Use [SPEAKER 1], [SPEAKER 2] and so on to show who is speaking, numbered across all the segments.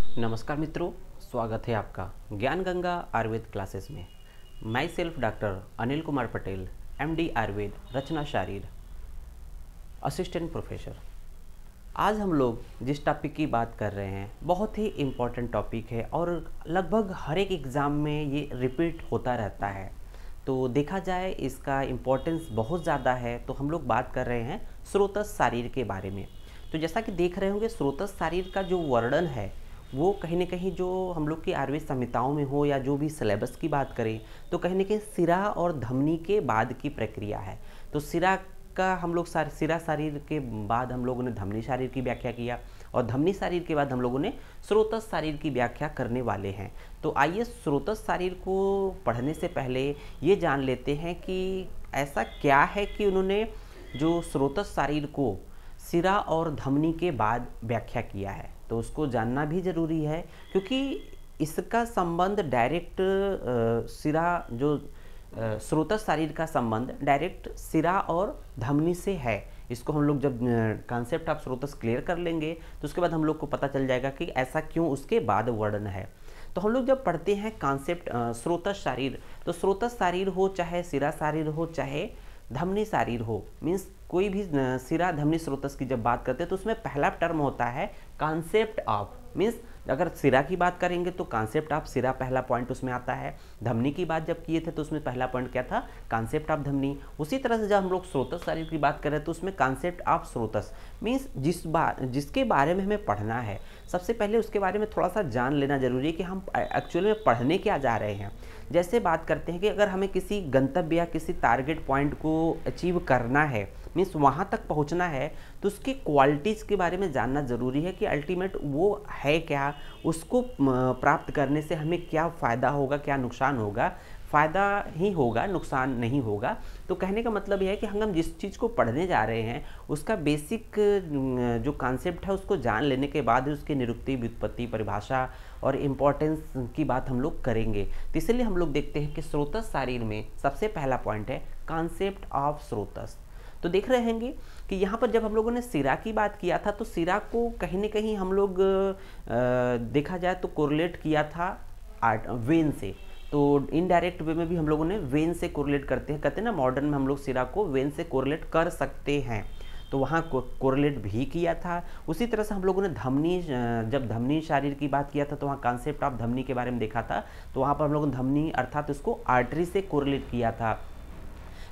[SPEAKER 1] नमस्कार मित्रों, स्वागत है आपका ज्ञान गंगा आयुर्वेद क्लासेस में। Myself doctor Anil Kumar Patel, MD Ayurveda, Rachana Sharir, assistant professor. आज हम लोग जिस टॉपिक की बात कर रहे हैं बहुत ही इम्पॉर्टेंट टॉपिक है और लगभग हर एक एग्ज़ाम में ये रिपीट होता रहता है। तो देखा जाए इसका इम्पोर्टेंस बहुत ज़्यादा है। तो हम लोग बात कर रहे हैं स्रोतस शारीर के बारे में। तो जैसा कि देख रहे होंगे, स्रोतस शारीर का जो वर्णन है वो कहीं ना कहीं जो हम लोग की आयुर्वेद संहिताओं में हो या जो भी सिलेबस की बात करें तो कहीं ना कहीं सिरा और धमनी के बाद की प्रक्रिया है। तो सिरा का हम लोग सिरा शारीर के बाद हम लोगों ने धमनी शारीर की व्याख्या किया और धमनी शारीर के बाद हम लोगों ने स्रोतस शारीर की व्याख्या करने वाले हैं। तो आइए स्रोतस शारीर को पढ़ने से पहले ये जान लेते हैं कि ऐसा क्या है कि उन्होंने जो स्रोतस शारीर को सिरा और धमनी के बाद व्याख्या किया है। तो उसको जानना भी ज़रूरी है क्योंकि इसका संबंध डायरेक्ट सिरा जो स्रोतस शारीर का संबंध डायरेक्ट सिरा और धमनी से है। इसको हम लोग जब कॉन्सेप्ट ऑफ स्रोतस क्लियर कर लेंगे तो उसके बाद हम लोग को पता चल जाएगा कि ऐसा क्यों उसके बाद वर्णन है। तो हम लोग जब पढ़ते हैं कॉन्सेप्ट स्रोतस शारीर, तो स्रोतस शारीर हो चाहे सिरा शारीर हो चाहे धमनी शारीर हो, मीन्स कोई भी सिरा धमनी स्रोतस की जब बात करते हैं तो उसमें पहला टर्म होता है कॉन्सेप्ट ऑफ। मीन्स अगर सिरा की बात करेंगे तो कॉन्सेप्ट ऑफ सिरा पहला पॉइंट उसमें आता है। धमनी की बात जब किए थे तो उसमें पहला पॉइंट क्या था, कॉन्सेप्ट ऑफ धमनी। उसी तरह से जब हम लोग स्रोतस शारीर की बात करें तो उसमें कॉन्सेप्ट ऑफ स्रोतस। मीन्स जिसके बारे में हमें पढ़ना है सबसे पहले उसके बारे में थोड़ा सा जान लेना जरूरी है कि हम एक्चुअली में पढ़ने क्या जा रहे हैं। जैसे बात करते हैं कि अगर हमें किसी गंतव्य या किसी टारगेट पॉइंट को अचीव करना है, मीन्स वहाँ तक पहुँचना है, तो उसकी क्वालिटीज़ के बारे में जानना ज़रूरी है कि अल्टीमेट वो है क्या, उसको प्राप्त करने से हमें क्या फ़ायदा होगा, क्या नुकसान होगा। फ़ायदा ही होगा, नुकसान नहीं होगा। तो कहने का मतलब यह है कि हम जिस चीज़ को पढ़ने जा रहे हैं उसका बेसिक जो कॉन्सेप्ट है उसको जान लेने के बाद उसकी निरुक्ति, व्युत्पत्ति, परिभाषा और इम्पोर्टेंस की बात हम लोग करेंगे। तो इसलिए हम लोग देखते हैं कि स्रोतस शारीर में सबसे पहला पॉइंट है कॉन्सेप्ट ऑफ स्रोतस। तो देख रहे होंगे कि यहाँ पर जब हम लोगों ने सिरा की बात किया था तो सिरा को कहीं ना कहीं हम लोग देखा जाए तो कोरिलेट किया था वेन से। तो इनडायरेक्ट वे में भी हम लोगों ने वेन से कोरिलेट करते हैं, कहते हैं ना मॉडर्न में हम लोग सिरा को वेन से कोरिलेट कर सकते हैं। तो वहाँ कोरिलेट भी किया था। उसी तरह से हम लोगों ने धमनी, जब धमनी शारीर की बात किया था तो वहाँ कॉन्सेप्ट ऑफ धमनी के बारे में देखा था। तो वहाँ पर हम लोगों ने धमनी अर्थात उसको आर्टरी से कोरिलेट किया था।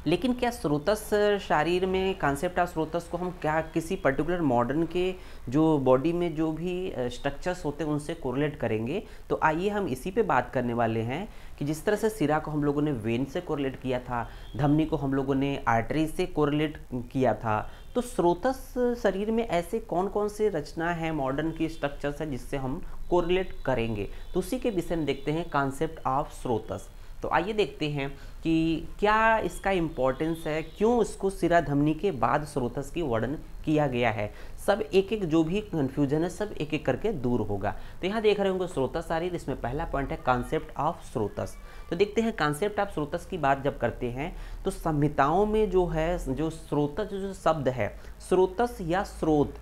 [SPEAKER 1] लेकिन क्या स्रोतस शारीर में कॉन्सेप्ट ऑफ स्रोतस को हम क्या किसी पर्टिकुलर मॉडर्न के जो बॉडी में जो भी स्ट्रक्चर्स होते हैं उनसे कोरिलेट करेंगे? तो आइए हम इसी पे बात करने वाले हैं कि जिस तरह से सिरा को हम लोगों ने वेन से कोरिलेट किया था, धमनी को हम लोगों ने आर्टरी से कोरिलेट किया था, तो स्रोतस शरीर में ऐसे कौन कौन से रचना है, मॉडर्न की स्ट्रक्चर्स है जिससे हम कोरिलेट करेंगे? तो उसी के विषय में देखते हैं कॉन्सेप्ट ऑफ स्रोतस। तो आइए देखते हैं कि क्या इसका इम्पोर्टेंस है, क्यों इसको सिरा धमनी के बाद स्रोतस की वर्णन किया गया है। सब एक एक जो भी कन्फ्यूजन है सब एक एक करके दूर होगा। तो यहाँ देख रहे होंगे स्रोतस शारीर, इसमें पहला पॉइंट है कॉन्सेप्ट ऑफ स्रोतस। तो देखते हैं कॉन्सेप्ट ऑफ स्रोतस की बात जब करते हैं तो संहिताओं में जो है जो स्रोतस जो शब्द है, स्रोतस या स्रोत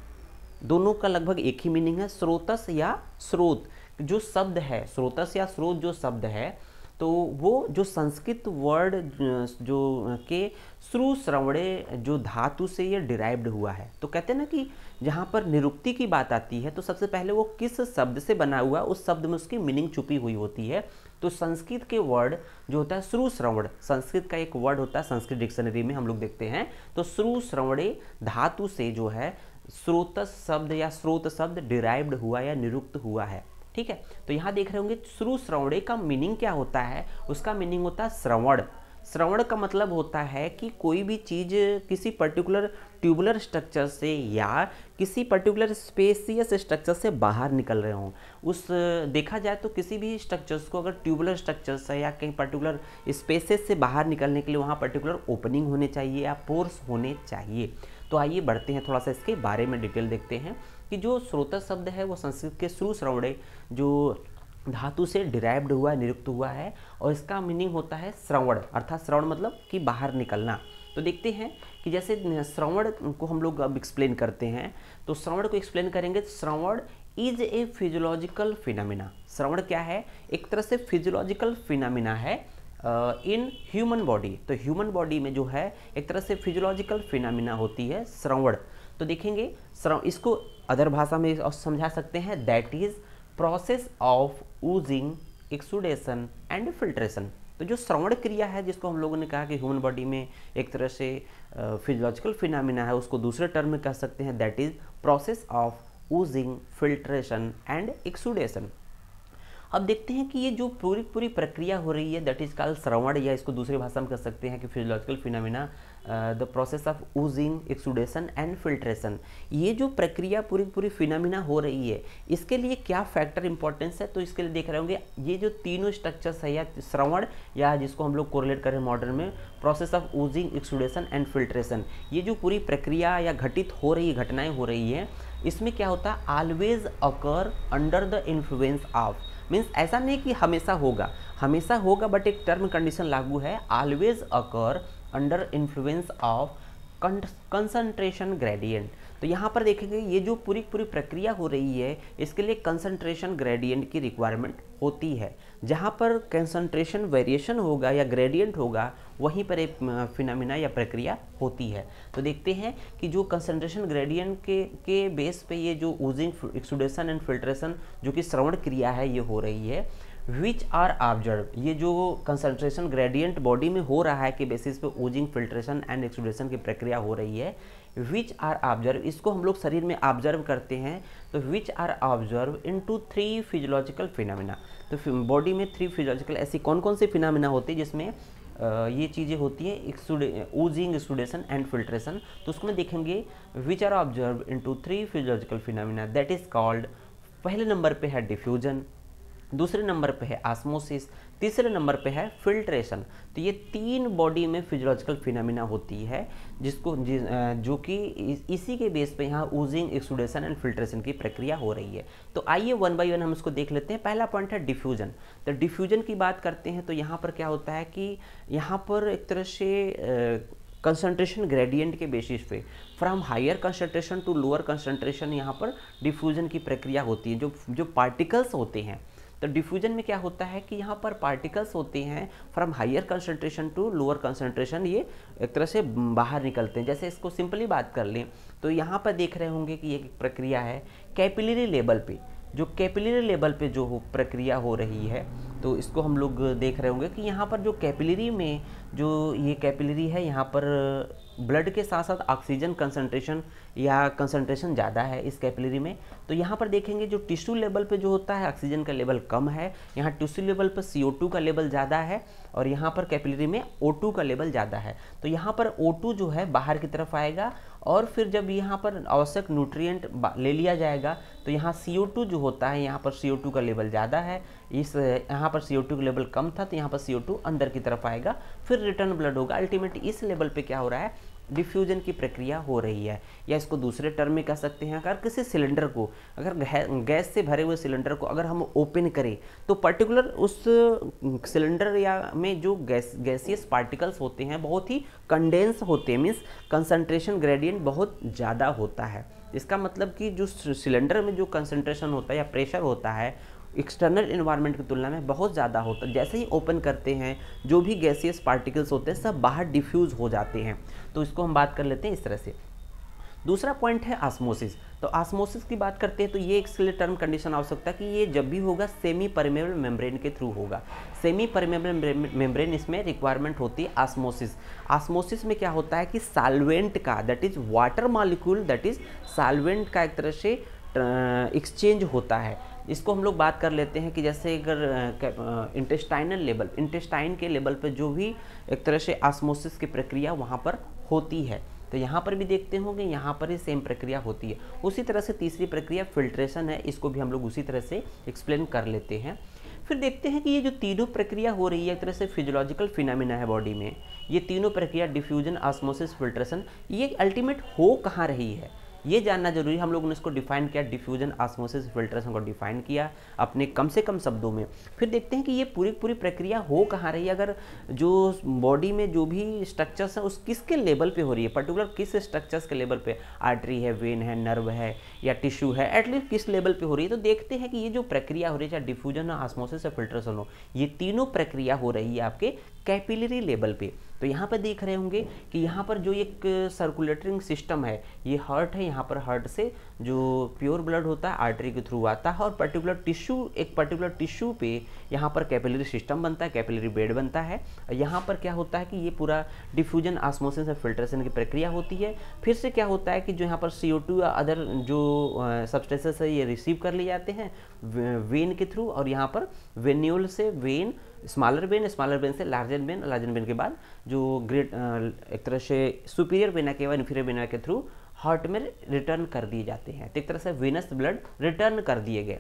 [SPEAKER 1] दोनों का लगभग एक ही मीनिंग है। स्रोतस या स्रोत जो शब्द है, स्रोतस या स्रोत जो शब्द है, तो वो जो संस्कृत वर्ड जो के श्रु श्रवणे जो धातु से ये डिराइव्ड हुआ है। तो कहते हैं ना कि जहाँ पर निरुक्ति की बात आती है तो सबसे पहले वो किस शब्द से बना हुआ, उस शब्द में उसकी मीनिंग छुपी हुई होती है। तो संस्कृत के वर्ड जो होता है श्रु श्रवण, संस्कृत का एक वर्ड होता है, संस्कृत डिक्शनरी में हम लोग देखते हैं तो श्रु श्रवणे धातु से जो है स्रोतस शब्द या स्रोत शब्द डिराइव्ड हुआ या निरुक्त हुआ है। ठीक है, तो यहाँ देख रहे होंगे श्रु श्रवणे का मीनिंग क्या होता है, उसका मीनिंग होता है श्रवण। श्रवण का मतलब होता है कि कोई भी चीज़ किसी पर्टिकुलर ट्यूबुलर स्ट्रक्चर से या किसी पर्टिकुलर स्पेसियस स्ट्रक्चर से बाहर निकल रहे हों। उस देखा जाए तो किसी भी स्ट्रक्चर्स को अगर ट्यूबुलर स्ट्रक्चर से या कहीं पर्टिकुलर स्पेसेस से बाहर निकलने के लिए वहाँ पर्टिकुलर ओपनिंग होने चाहिए या पोर्स होने चाहिए। तो आइए बढ़ते हैं, थोड़ा सा इसके बारे में डिटेल देखते हैं कि जो स्रोतस शब्द है वो संस्कृत के श्रु श्रवणे जो धातु से डिराइव्ड हुआ है, निरुक्त हुआ है, और इसका मीनिंग होता है श्रवण, अर्थात श्रवण मतलब कि बाहर निकलना। तो देखते हैं कि जैसे श्रवण को हम लोग अब एक्सप्लेन करते हैं। तो श्रवण को एक्सप्लेन करेंगे, श्रवण इज ए फिजियोलॉजिकल फिनोमिना। श्रवण क्या है? एक तरह से फिजियोलॉजिकल फिनोमिना है इन ह्यूमन बॉडी। तो ह्यूमन बॉडी में जो है एक तरह से फिजियोलॉजिकल फिनोमिना होती है श्रवण। तो देखेंगे इसको अदर भाषा में समझा सकते हैं, that is process of oozing, exudation and filtration. तो जो श्रवण क्रिया है, जिसको हम लोगों ने कहा कि ह्यूमन बॉडी में एक तरह से फिजियोलॉजिकल फिनोमिना है, उसको दूसरे टर्म में कह सकते हैं, that is process of oozing, filtration and exudation. अब देखते हैं कि ये जो पूरी प्रक्रिया हो रही है, दैट इज कॉल्ड श्रवण, या इसको दूसरी भाषा में कह सकते हैं कि physiological phenomena, the process of oozing, exudation and filtration. ये जो प्रक्रिया पूरी फिनोमिना हो रही है, इसके लिए क्या फैक्टर इंपॉर्टेंस है? तो इसके लिए देख रहे होंगे ये जो तीनों स्ट्रक्चर्स है, या श्रवण, या जिसको हम लोग कोरिलेट करें मॉडर्न में process of oozing, exudation and filtration, ये जो पूरी प्रक्रिया या घटित हो रही घटनाएं हो रही है, इसमें क्या होता है? Always occur under the influence of, means ऐसा नहीं कि हमेशा होगा, बट एक टर्म कंडीशन लागू है, always occur under influence of concentration gradient. तो यहाँ पर देखेंगे ये जो पूरी प्रक्रिया हो रही है, इसके लिए कंसंट्रेशन ग्रेडियंट की रिक्वायरमेंट होती है। जहाँ पर कंसंट्रेशन वेरिएशन होगा या ग्रेडियंट होगा, वहीं पर एक फिनोमिना या प्रक्रिया होती है। तो देखते हैं कि जो कंसंट्रेशन ग्रेडियंट के बेस पे ये जो ऊजिंग, एक्सुडेशन एंड फिल्ट्रेशन जो कि श्रवण क्रिया है, ये हो रही है। विच आर ऑब्जर्व, ये जो कंसंट्रेशन ग्रेडियंट बॉडी में हो रहा है के बेसिस पे ऊजिंग, फिल्ट्रेशन एंड एक्सुडेशन की प्रक्रिया हो रही है, विच आर ऑब्जर्व, इसको हम लोग शरीर में ऑब्जर्व करते हैं। तो which are observe into 3 physiological phenomena. तो बॉडी में 3 फिजियोलॉजिकल ऐसी कौन कौन सी फिनोमिना होती है जिसमें ये चीज़ें होती हैं, ऊजिंग, एक्सुडेशन एंड फिल्ट्रेशन। तो उसमें देखेंगे which are observe into 3 physiological phenomena, that is called, पहले नंबर पे है डिफ्यूजन, दूसरे नंबर पे है ऑस्मोसिस, तीसरे नंबर पे है फिल्ट्रेशन। तो ये 3 बॉडी में फिजियोलॉजिकल फिनोमिना होती है, जो कि इसी के बेस पे यहाँ ऊजिंग, एक्सुडेशन एंड फिल्ट्रेशन की प्रक्रिया हो रही है। तो आइए 1 बाय 1 हम इसको देख लेते हैं। पहला पॉइंट है डिफ्यूजन। तो डिफ्यूजन की बात करते हैं तो यहाँ पर क्या होता है कि यहाँ पर एक तरह से कंसंट्रेशन ग्रेडियंट के बेसिस पे from higher concentration to lower concentration यहाँ पर डिफ्यूजन की प्रक्रिया होती है। जो पार्टिकल्स होते हैं, तो डिफ्यूजन में क्या होता है कि यहाँ पर पार्टिकल्स होते हैं from higher concentration to lower concentration, ये एक तरह से बाहर निकलते हैं। जैसे इसको सिंपली बात कर लें तो यहाँ पर देख रहे होंगे कि ये एक प्रक्रिया है कैपिलरी लेवल पे, जो कैपिलरी लेवल पे जो प्रक्रिया हो रही है, तो इसको हम लोग देख रहे होंगे कि यहाँ पर जो कैपिलरी में जो ये कैपिलरी है, यहाँ पर ब्लड के साथ साथ ऑक्सीजन कंसंट्रेशन या कंसंट्रेशन ज़्यादा है इस कैपिलरी में। तो यहाँ पर देखेंगे जो टिश्यू लेवल पे जो होता है ऑक्सीजन का लेवल कम है, यहाँ टिश्यू लेवल पर CO2 का लेवल ज़्यादा है, और यहाँ पर कैपिलरी में O2 का लेवल ज़्यादा है। तो यहाँ पर O2 जो है बाहर की तरफ आएगा, और फिर जब यहाँ पर आवश्यक न्यूट्रिएंट ले लिया जाएगा तो यहाँ CO2 जो होता है, यहाँ पर CO2 का लेवल ज़्यादा है, यहाँ पर CO2 का लेवल कम था, तो यहाँ पर CO2 अंदर की तरफ आएगा, फिर रिटर्न ब्लड होगा। अल्टीमेटली इस लेवल पे क्या हो रहा है? डिफ्यूजन की प्रक्रिया हो रही है। या इसको दूसरे टर्म में कह सकते हैं, अगर किसी सिलेंडर को, अगर गैस से भरे हुए सिलेंडर को अगर हम ओपन करें तो पर्टिकुलर उस सिलेंडर या में जो गैसियस पार्टिकल्स होते हैं बहुत ही कंडेंस होते हैं, मीन्स कंसंट्रेशन ग्रेडियंट बहुत ज़्यादा होता है। इसका मतलब कि जो सिलेंडर में जो कंसंट्रेशन होता है या प्रेशर होता है एक्सटर्नल इन्वायरमेंट की तुलना में बहुत ज़्यादा होता है। जैसे ही ओपन करते हैं जो भी गैसियस पार्टिकल्स होते हैं सब बाहर डिफ्यूज़ हो जाते हैं। तो इसको हम बात कर लेते हैं इस तरह से। दूसरा पॉइंट है ऑस्मोसिस। तो ऑस्मोसिस की बात करते हैं तो ये एक टर्म कंडीशन आवश्यकता है कि ये जब भी होगा सेमी परमेबल मेम्ब्रेन के थ्रू होगा। सेमी परमेबल मेम्ब्रेन इसमें रिक्वायरमेंट होती है ऑस्मोसिस। ऑस्मोसिस में क्या होता है कि सॉल्वेंट का, that is water molecule, that is solvent का एक तरह से एक्सचेंज होता है। इसको हम लोग बात कर लेते हैं कि जैसे अगर इंटेस्टाइनल लेवल, इंटेस्टाइन के लेवल पे जो भी एक तरह से ऑस्मोसिस की प्रक्रिया वहाँ पर होती है, तो यहाँ पर भी देखते होंगे यहाँ पर ही सेम प्रक्रिया होती है। उसी तरह से तीसरी प्रक्रिया फिल्ट्रेशन है, इसको भी हम लोग उसी तरह से एक्सप्लेन कर लेते हैं। फिर देखते हैं कि ये जो तीनों प्रक्रिया हो रही है एक तरह से फिजियोलॉजिकल फिनोमिना है बॉडी में, ये तीनों प्रक्रिया डिफ्यूजन, ऑस्मोसिस, फिल्ट्रेशन, ये अल्टीमेट हो कहाँ रही है? ये जानना जरूरी है। हम लोगों ने इसको डिफाइन किया, डिफ्यूजन, ऑस्मोसिस, फिल्ट्रेशन को डिफाइन किया अपने कम से कम शब्दों में। फिर देखते हैं कि ये पूरी पूरी प्रक्रिया हो कहाँ रही है, अगर जो बॉडी में जो भी स्ट्रक्चर्स हैं उस किसके लेवल पे हो रही है, पर्टिकुलर किस स्ट्रक्चर्स के लेवल पे, आर्टरी है, वेन है, नर्व है या टिश्यू है, एटलीस्ट किस लेवल पे हो रही है। तो देखते हैं कि ये जो प्रक्रिया हो रही है, चाहे डिफ्यूजन हो, ऑस्मोसिस या फिल्ट्रेशन हो, ये तीनों प्रक्रिया हो रही है आपके कैपिलरी लेवल पे। तो यहाँ पर देख रहे होंगे कि यहाँ पर जो एक सर्कुलेटिंग सिस्टम है, ये हार्ट है, यहाँ पर हार्ट से जो प्योर ब्लड होता है आर्टरी के थ्रू आता है, और पर्टिकुलर टिश्यू, एक पर्टिकुलर टिश्यू पे यहाँ पर कैपिलरी सिस्टम बनता है, कैपिलरी बेड बनता है। यहाँ पर क्या होता है कि ये पूरा डिफ्यूजन, ऑस्मोसिस और फिल्ट्रेशन की प्रक्रिया होती है। फिर से क्या होता है कि जो यहाँ पर CO2 या अदर जो सब्सटेंसेस है ये रिसीव कर लिए जाते हैं वेन के थ्रू, और यहाँ पर वेन्यूल से वेन, स्मॉलर वेन से लार्जर वेन के बाद जो ग्रेट एक तरह से सुपीरियर वेना के बाद इन्फीरियर वेना के थ्रू हार्ट में रिटर्न कर दिए जाते हैं। तो एक तरह से वेनस ब्लड रिटर्न कर दिए गए।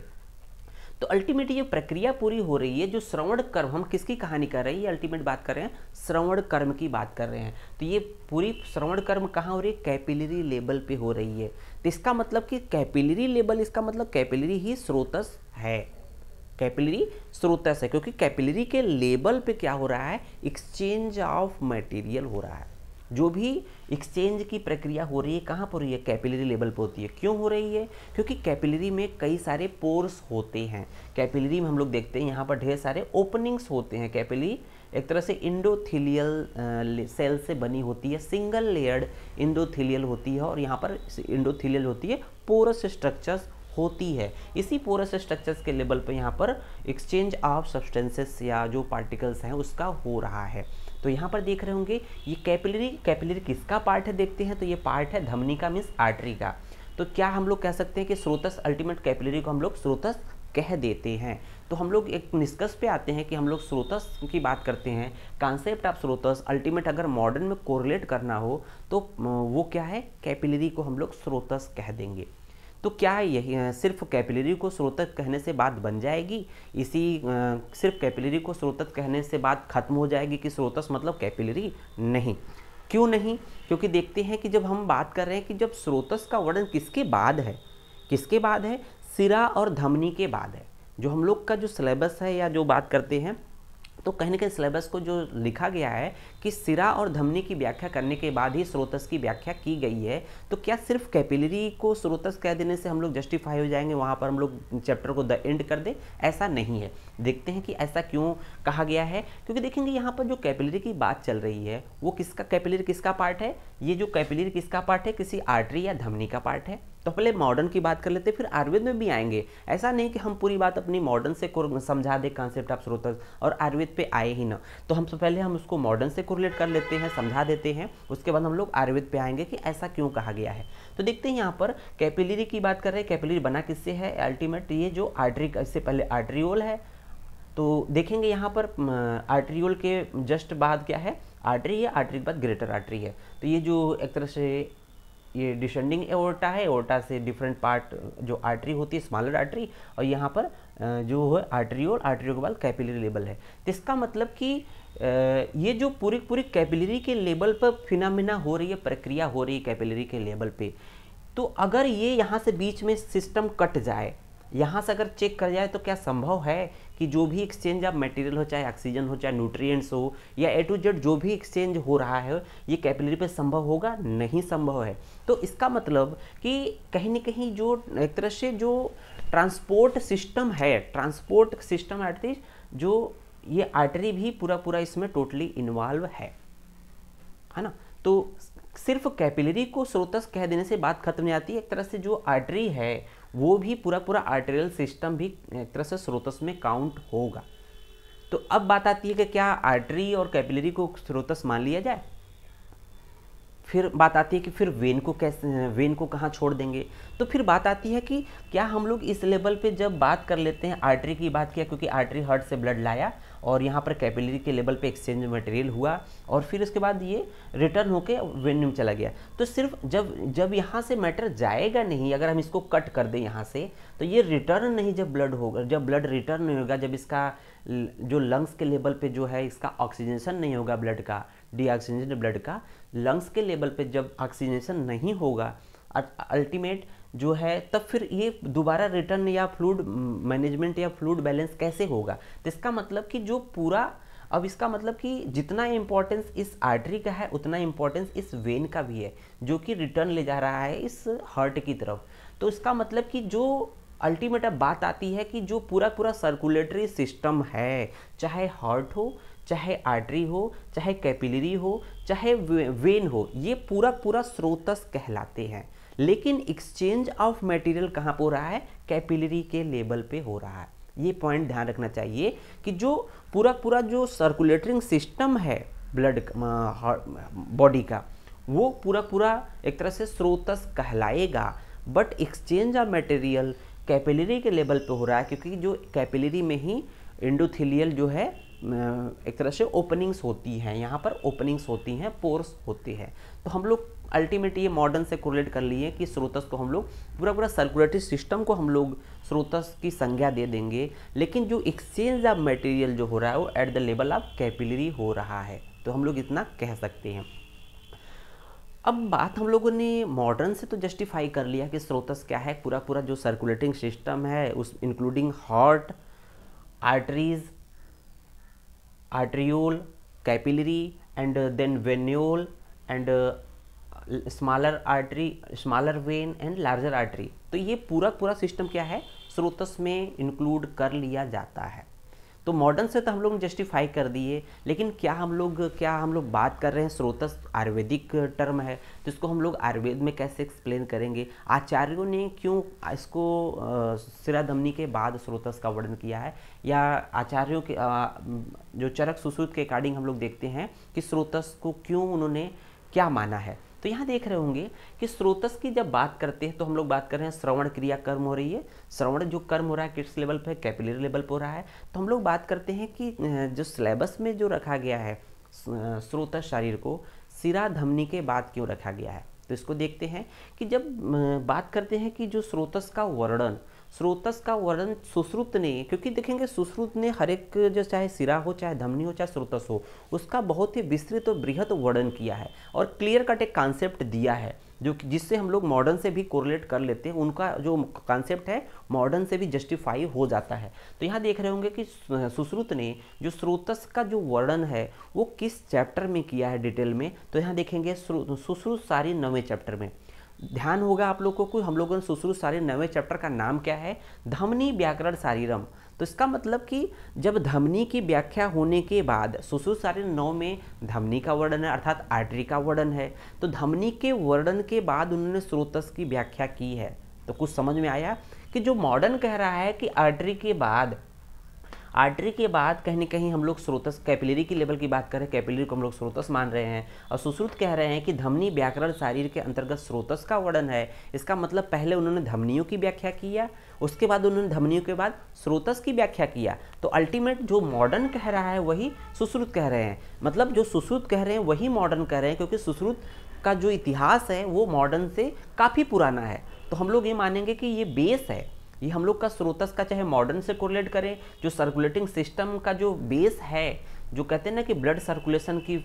[SPEAKER 1] तो अल्टीमेट ये प्रक्रिया पूरी हो रही है। जो श्रवण कर्म, हम किसकी कहानी कर रहे हैं, ये अल्टीमेट बात कर रहे हैं, श्रवण कर्म की बात कर रहे हैं। तो ये पूरी श्रवण कर्म कहाँ हो रही है, कैपिलरी लेवल पे हो रही है। तो इसका मतलब कि कैपिलरी लेवल, इसका मतलब कैपिलरी ही स्रोतस है, कैपिलरी स्रोतस है, क्योंकि कैपिलरी के लेवल पे क्या हो रहा है, एक्सचेंज ऑफ मटेरियल हो रहा है। जो भी एक्सचेंज की प्रक्रिया हो रही है कहाँ पर हो रही है, कैपिलरी लेवल पर होती है। क्यों हो रही है, क्योंकि कैपिलरी में कई सारे पोर्स होते हैं। कैपिलरी में हम लोग देखते हैं यहाँ पर ढेर सारे ओपनिंग्स होते हैं। कैपिलरी एक तरह से इंडोथीलियल सेल से बनी होती है, सिंगल लेयर्ड इंडोथीलियल होती है, और यहाँ पर इंडोथीलियल होती है, पोरस स्ट्रक्चर्स होती है। इसी पोरस स्ट्रक्चर्स के लेवल पर यहाँ पर एक्सचेंज ऑफ सब्सटेंसेस या जो पार्टिकल्स हैं उसका हो रहा है। तो यहाँ पर देख रहे होंगे ये कैपिलरी किसका पार्ट है, देखते हैं। तो ये पार्ट है धमनी का, मीन्स आर्टरी का। तो क्या हम लोग कह सकते हैं कि स्रोतस, अल्टीमेट कैपिलरी को हम लोग स्रोतस कह देते हैं। तो हम लोग एक निष्कर्ष पे आते हैं कि हम लोग स्रोतस की बात करते हैं। कॉन्सेप्ट ऑफ स्रोतस अल्टीमेट अगर मॉडर्न में कोरिलेट करना हो तो वो क्या है, कैपिलरी को हम लोग स्रोतस कह देंगे। तो क्या यही सिर्फ कैपिलरी को स्रोतक कहने से बात बन जाएगी, सिर्फ कैपिलरी को स्रोतक कहने से बात खत्म हो जाएगी कि स्रोतस मतलब कैपिलरी? नहीं। क्यों नहीं? क्योंकि देखते हैं कि जब हम बात कर रहे हैं कि जब स्रोतस का वर्णन किसके बाद है, सिरा और धमनी के बाद है। जो हम लोग का जो सिलेबस है या जो बात करते हैं, तो कहीं ना कहीं सिलेबस को जो लिखा गया है कि सिरा और धमनी की व्याख्या करने के बाद ही स्रोतस की व्याख्या की गई है। तो क्या सिर्फ कैपिलरी को स्रोतस कह देने से हम लोग जस्टिफाई हो जाएंगे, वहाँ पर हम लोग चैप्टर को द एंड कर दें? ऐसा नहीं है। देखते हैं कि ऐसा क्यों कहा गया है। क्योंकि देखेंगे यहाँ पर जो कैपिलरी की बात चल रही है वो कैपिलरी किसका पार्ट है, ये जो कैपिलरी किसका पार्ट है, किसी आर्टरी या धमनी का पार्ट है। तो पहले मॉडर्न की बात कर लेते, फिर आयुर्वेद में भी आएंगे। ऐसा नहीं कि हम पूरी बात अपनी मॉडर्न से समझा दें कॉन्सेप्ट ऑफ स्रोतस और आयुर्वेद पे आए ही ना। तो हम पहले हम उसको मॉडर्न से कोरिलेट कर लेते हैं, समझा देते हैं, उसके बाद हम लोग आयुर्वेद पे आएंगे कि ऐसा क्यों कहा गया है। तो देखते हैं यहाँ पर कैपिलरी की बात कर रहे हैं। कैपिलरी बना किससे है, अल्टीमेट ये जो आर्टरी, इससे पहले आर्ट्रियोल है। तो देखेंगे यहाँ पर आर्ट्रियोल के जस्ट बाद क्या है, आर्टरी है, आर्टरी के बाद ग्रेटर आर्टरी है। तो ये जो एक तरह से ये डिसेंडिंग एओर्टा है, एओर्टा से डिफरेंट पार्ट जो आर्टरी होती है, स्मॉलर आर्टरी, और यहाँ पर जो है आर्ट्रियोल, आर्ट्रियोल के बाद कैपिलरी लेवल है। तो इसका मतलब कि ये जो पूरी कैपिलरी के लेवल पर फिनोमेना हो रही है, प्रक्रिया हो रही है कैपिलरी के लेवल पे। तो अगर ये यहाँ से बीच में सिस्टम कट जाए, यहाँ से अगर चेक कर जाए, तो क्या संभव है कि जो भी एक्सचेंज ऑफ मटेरियल हो, चाहे ऑक्सीजन हो, चाहे न्यूट्रिएंट्स हो, या A to Z जो भी एक्सचेंज हो रहा है, ये कैपिलरी पे संभव होगा? नहीं संभव है। तो इसका मतलब कि कहीं ना कहीं जो एक तरह से जो ट्रांसपोर्ट सिस्टम है, ट्रांसपोर्ट सिस्टम आर्टरी, जो ये आर्टरी भी पूरा इसमें टोटली इन्वॉल्व है ना। तो सिर्फ कैपिलरी को स्रोतस कह देने से बात खत्म नहीं आती। एक तरह से जो आर्टरी है वो भी पूरा आर्टेरियल सिस्टम भी एक तरह से स्रोतस में काउंट होगा। तो अब बात आती है कि क्या आर्टरी और कैपिलरी को स्रोतस मान लिया जाए। फिर बात आती है कि फिर वेन को कहाँ छोड़ देंगे। तो फिर बात आती है कि क्या हम लोग इस लेवल पे जब बात कर लेते हैं, आर्टरी की बात किया क्योंकि आर्टरी हार्ट से ब्लड लाया और यहाँ पर कैपिलरी के लेवल पे एक्सचेंज मटेरियल हुआ, और फिर उसके बाद ये रिटर्न होके वेन में चला गया। तो सिर्फ जब यहाँ से मैटर जाएगा नहीं, अगर हम इसको कट कर दें यहाँ से, तो ये रिटर्न नहीं, जब ब्लड होगा, जब ब्लड रिटर्न नहीं होगा, जब इसका जो लंग्स के लेवल पे जो है इसका ऑक्सीजनेशन नहीं होगा, ब्लड का डीऑक्सीजनेशन ब्लड का, लंग्स के लेवल पे जब ऑक्सीजनेशन नहीं होगा, अल्टीमेट जो है, तब फिर ये दोबारा रिटर्न या फ्लूइड मैनेजमेंट या फ्लूइड बैलेंस कैसे होगा। तो इसका मतलब कि जो पूरा, अब इसका मतलब कि जितना इम्पोर्टेंस इस आर्टरी का है उतना इम्पोर्टेंस इस वेन का भी है, जो कि रिटर्न ले जा रहा है इस हार्ट की तरफ। तो इसका मतलब कि जो अल्टीमेट अब बात आती है कि जो पूरा पूरा सर्कुलेटरी सिस्टम है, चाहे हार्ट हो, चाहे आर्टरी हो, चाहे कैपिलरी हो, चाहे वेन हो, ये पूरा पूरा स्रोतस कहलाते हैं। लेकिन एक्सचेंज ऑफ मटेरियल कहाँ पर हो रहा है, कैपिलरी के लेवल पे हो रहा है। ये पॉइंट ध्यान रखना चाहिए कि जो पूरा पूरा जो सर्कुलेटरिंग सिस्टम है ब्लड बॉडी का, वो पूरा पूरा एक तरह से स्रोतस कहलाएगा। But exchange of material capillary के लेवल पे हो रहा है, क्योंकि जो कैपिलरी में ही एंडोथेलियल जो है एक तरह से ओपनिंग्स होती हैं, यहाँ पर ओपनिंग्स होती हैं, पोर्स होती हैं। तो हम लोग अल्टीमेटली ये मॉडर्न से कोरिलेट कर लिए कि स्रोतस को हम लोग पूरा पूरा सर्कुलेटरी सिस्टम को हम लोग स्रोतस की संज्ञा दे देंगे, लेकिन जो एक्सचेंज ऑफ मटेरियल जो हो रहा है वो at the level of capillary हो रहा है। तो हम लोग इतना कह सकते हैं। अब बात हम लोगों ने मॉडर्न से तो जस्टिफाई कर लिया कि स्रोतस क्या है, पूरा पूरा जो सर्कुलेटिंग सिस्टम है उस including heart, arteries, arteriole, capillary and then venule and smaller artery, smaller vein and larger artery. तो ये पूरा पूरा सिस्टम क्या है, स्रोतस में इंक्लूड कर लिया जाता है। तो मॉडर्न से तो हम लोग जस्टिफाई कर दिए, लेकिन क्या हम लोग बात कर रहे हैं, स्रोतस आयुर्वेदिक टर्म है तो इसको हम लोग आयुर्वेद में कैसे एक्सप्लेन करेंगे, आचार्यों ने क्यों इसको शिरा धमनी के बाद स्रोतस का वर्णन किया है, या आचार्यों के जो चरक सुश्रुत के अकॉर्डिंग हम लोग देखते हैं कि स्रोतस को क्यों उन्होंने क्या माना है। तो यहाँ देख रहे होंगे कि स्रोतस की जब बात करते हैं तो हम लोग बात कर रहे हैं श्रवण क्रिया कर्म हो रही है। श्रवण जो कर्म हो रहा है किस लेवल पे, कैपिलरी लेवल पर हो रहा है। तो हम लोग बात करते हैं कि जो सिलेबस में जो रखा गया है स्रोतस शरीर को शिरा धमनी के बाद क्यों रखा गया है। तो इसको देखते हैं कि जब बात करते हैं कि जो स्रोतस का वर्णन सुश्रुत ने, क्योंकि देखेंगे सुश्रुत ने हर एक जो चाहे सिरा हो, चाहे धमनी हो, चाहे स्रोतस हो, उसका बहुत ही विस्तृत और बृहत वर्णन किया है और क्लियर कट एक कॉन्सेप्ट दिया है, जो जिससे हम लोग मॉडर्न से भी कोरिलेट कर लेते हैं। उनका जो कॉन्सेप्ट है मॉडर्न से भी जस्टिफाई हो जाता है। तो यहाँ देख रहे होंगे कि सुश्रुत ने जो स्रोतस का जो वर्णन है वो किस चैप्टर में किया है डिटेल में। तो यहाँ देखेंगे सुश्रुत सारी 9वें चैप्टर में। ध्यान होगा आप लोगों को, हम लोगों ने सुश्रुत सारी 9वें चैप्टर का नाम क्या है, धमनी व्याकरण शारीरम। तो इसका मतलब कि जब धमनी की व्याख्या होने के बाद सुश्रुत सारी 9 में धमनी का वर्णन है, अर्थात आर्टरी का वर्णन है। तो धमनी के वर्णन के बाद उन्होंने स्रोतस की व्याख्या की है। तो कुछ समझ में आया कि जो मॉडर्न कह रहा है कि आर्टरी के बाद कहीं ना कहीं हम लोग स्रोतस कैपिलरी की लेवल की बात करें, कैपिलरी को हम लोग स्रोतस मान रहे हैं, और सुश्रुत कह रहे हैं कि धमनी व्याकरण शारीर के अंतर्गत स्रोतस का वर्णन है। इसका मतलब पहले उन्होंने धमनियों की व्याख्या किया, उसके बाद उन्होंने धमनियों के बाद स्रोतस की व्याख्या किया। तो अल्टीमेट जो मॉडर्न कह रहा है वही सुश्रुत कह रहे हैं, मतलब जो सुश्रुत कह रहे हैं वही मॉडर्न कह रहे हैं, क्योंकि सुश्रुत का जो इतिहास है वो मॉडर्न से काफ़ी पुराना है। तो हम लोग ये मानेंगे कि ये बेस है, ये हम लोग का स्रोतस का, चाहे मॉडर्न से कोरिलेट करें, जो सर्कुलेटिंग सिस्टम का जो बेस है, जो कहते हैं ना कि ब्लड सर्कुलेशन की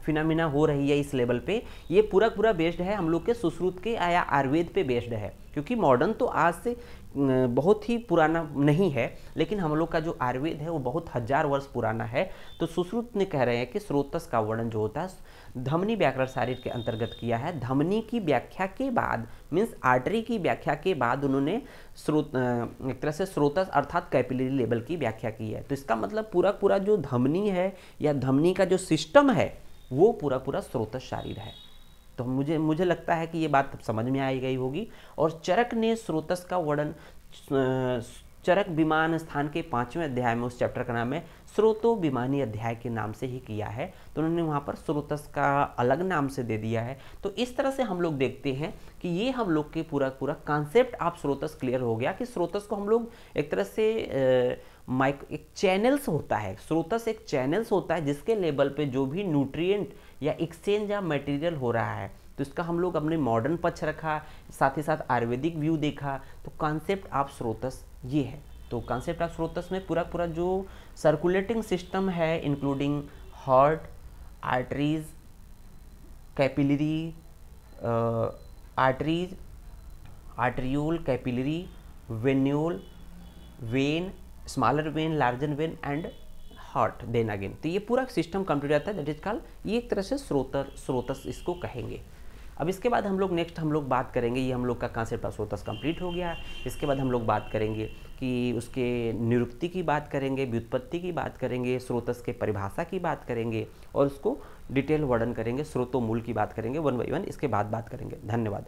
[SPEAKER 1] फिनोमिना हो रही है इस लेवल पे, ये पूरा पूरा बेस्ड है हम लोग के सुश्रुत के या आयुर्वेद पे बेस्ड है। क्योंकि मॉडर्न तो आज से बहुत ही पुराना नहीं है, लेकिन हम लोग का जो आयुर्वेद है वो बहुत हजार वर्ष पुराना है। तो सुश्रुत ने कह रहे हैं कि स्रोतस का वर्णन जो होता है धमनी व्याकरण शारीर के अंतर्गत किया है। धमनी की व्याख्या के बाद, मीन्स आर्टरी की व्याख्या के बाद उन्होंने एक तरह से स्रोतस अर्थात कैपिलरी लेवल की व्याख्या की है। तो इसका मतलब पूरा पूरा जो धमनी है या धमनी का जो सिस्टम है वो पूरा पूरा स्रोतस शरीर है। तो मुझे लगता है कि ये बात समझ में आई गई होगी। और चरक ने स्रोतस का वर्णन चरक विमान स्थान के 5वें अध्याय में, उस चैप्टर का नाम है स्रोतो विमानी अध्याय के नाम से ही किया है। तो उन्होंने वहाँ पर स्रोतस का अलग नाम से दे दिया है। तो इस तरह से हम लोग देखते हैं कि ये हम लोग के पूरा पूरा कॉन्सेप्ट ऑफ स्रोतस क्लियर हो गया कि स्रोतस को हम लोग एक तरह से एक चैनल्स होता है, स्रोतस एक चैनल्स होता है जिसके लेवल पे जो भी न्यूट्रिएंट या एक्सचेंज या मटेरियल हो रहा है। तो इसका हम लोग अपने मॉडर्न पक्ष रखा, साथ ही साथ आयुर्वेदिक व्यू देखा। तो कॉन्सेप्ट ऑफ स्रोतस ये है। तो कॉन्सेप्ट ऑफ स्रोतस में पूरा पूरा जो सर्कुलेटिंग सिस्टम है including heart, arteries, capillary, arteries, arteriole, capillary, venule, vein, smaller vein, larger vein and heart then again. तो ये पूरा सिस्टम कंप्लीट रहता है, दैट इज कॉल्ड, ये एक तरह से स्रोतस इसको कहेंगे। अब इसके बाद हम लोग नेक्स्ट हम लोग बात करेंगे, ये हम लोग का कॉन्सेप्ट ऑफ स्रोतस कंप्लीट हो गया। इसके बाद हम लोग बात करेंगे कि उसके निरुक्ति की बात करेंगे, व्युत्पत्ति की बात करेंगे, स्रोतस के परिभाषा की बात करेंगे और उसको डिटेल वर्णन करेंगे, स्रोतोमूल की बात करेंगे, वन बाई वन इसके बाद बात करेंगे। धन्यवाद।